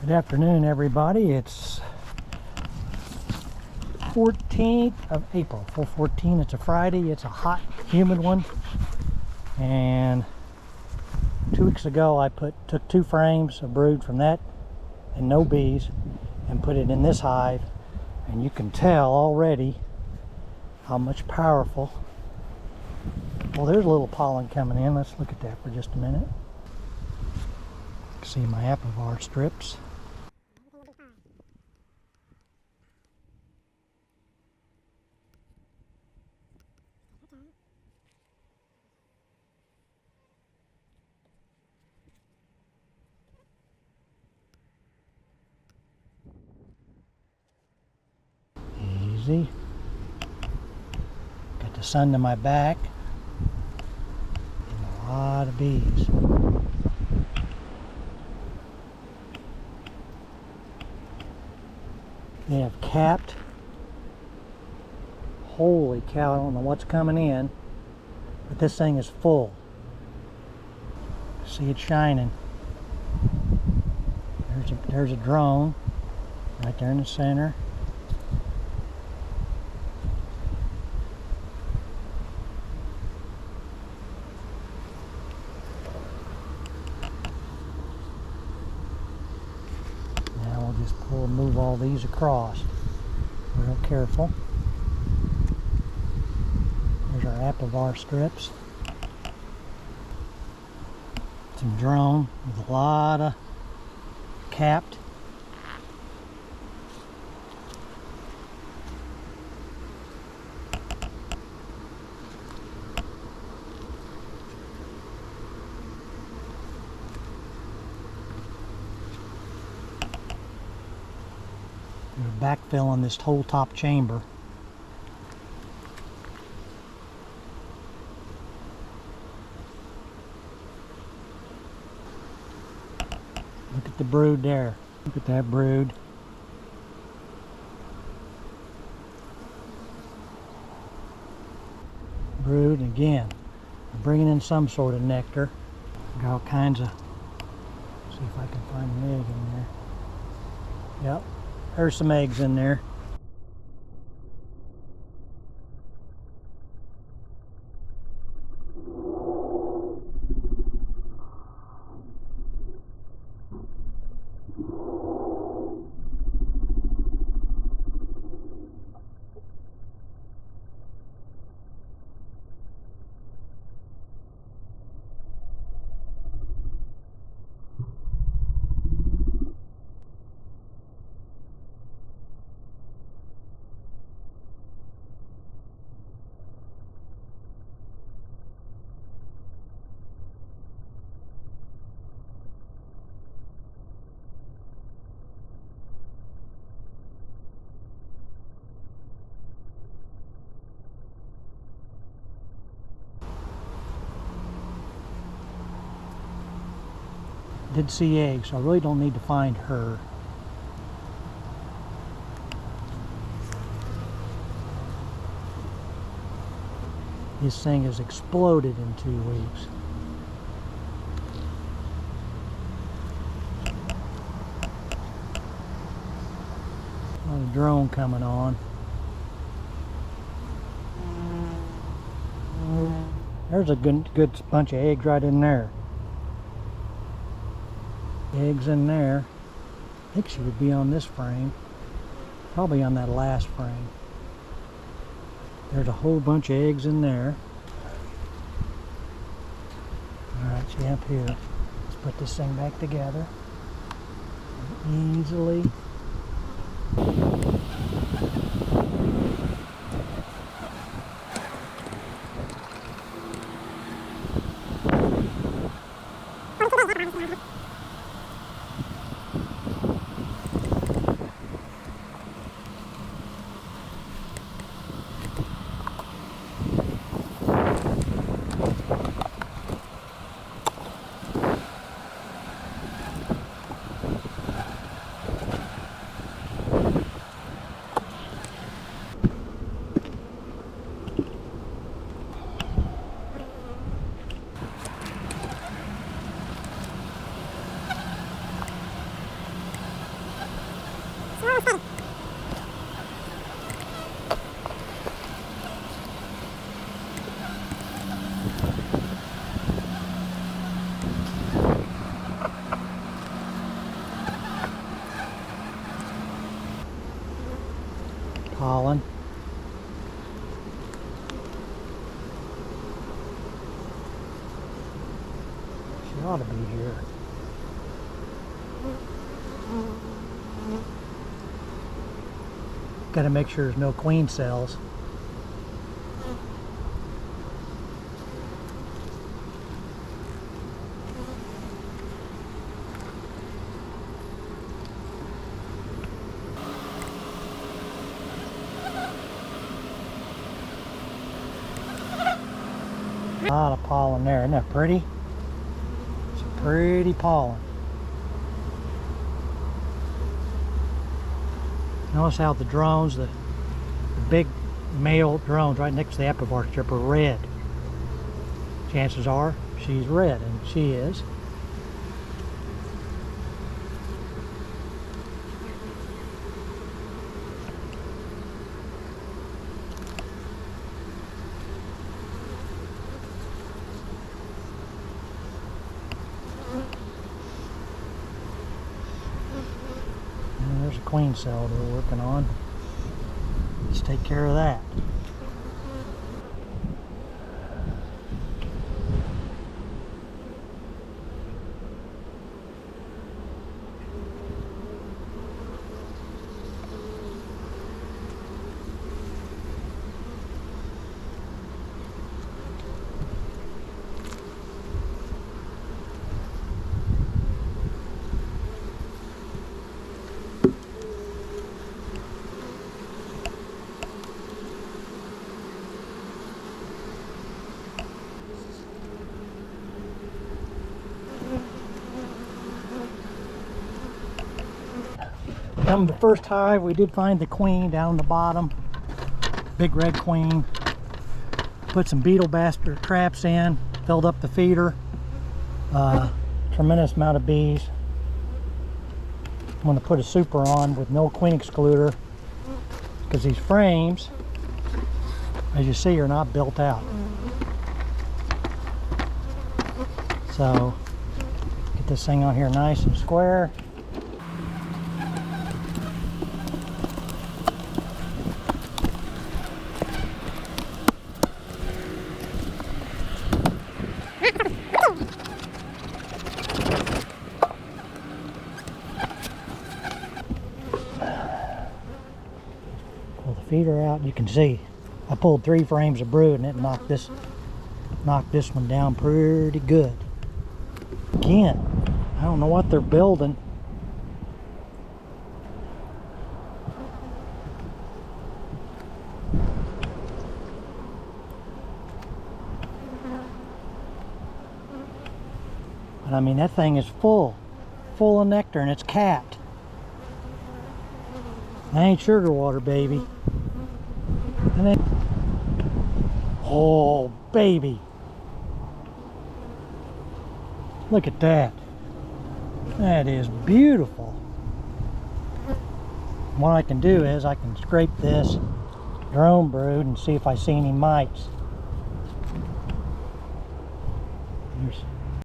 Good afternoon, everybody. It's 14th of April, 4/14. It's a Friday. It's a hot, humid one. And 2 weeks ago, I took 2 frames of brood from that and no bees and put it in this hive. And you can tell already how much powerful. Well, there's a little pollen coming in. Let's look at that for just a minute. See my apivar strips. Easy. Got the sun to my back. And a lot of bees. They have capped. Holy cow, I don't know what's coming in, but this thing is full. See it shining. There's a drone right there in the center. We'll move all these across. Real careful. There's our apivar strips. Some drone with a lot of capped. We're backfilling this whole top chamber. Look at the brood there. Look at that brood. Brood again. We're bringing in some sort of nectar. Got all kinds of. See if I can find an egg in there. Yep. There's some eggs in there. Did see eggs, so I really don't need to find her. This thing has exploded in 2 weeks. Another drone coming on. There's a good bunch of eggs right in there. Eggs in there. I think she would be on this frame. Probably on that last frame. There's a whole bunch of eggs in there. Alright, she up here. Let's put this thing back together. Easily. Pollen. She ought to be here. Got to make sure there's no queen cells. A lot of pollen there. Isn't that pretty? It's pretty pollen. Notice how the drones, the big male drones right next to the apivar strip are red. Chances are she's red, and she is. There's a queen cell they're working on. Let's take care of that. Come the first hive, we did find the queen down on the bottom. Big red queen. Put some beetle bastard traps in, filled up the feeder. Tremendous amount of bees. I'm going to put a super on with no queen excluder because these frames, as you see, are not built out. So get this thing on here nice and square. Pull the feeder out. You can see I pulled 3 frames of brood and it knocked this one down pretty good. Again, I don't know what they're building. But I mean, that thing is full of nectar, and it's capped. That ain't sugar water, baby. And then, oh, baby. Look at that. That is beautiful. What I can do is I can scrape this drone brood and see if I see any mites.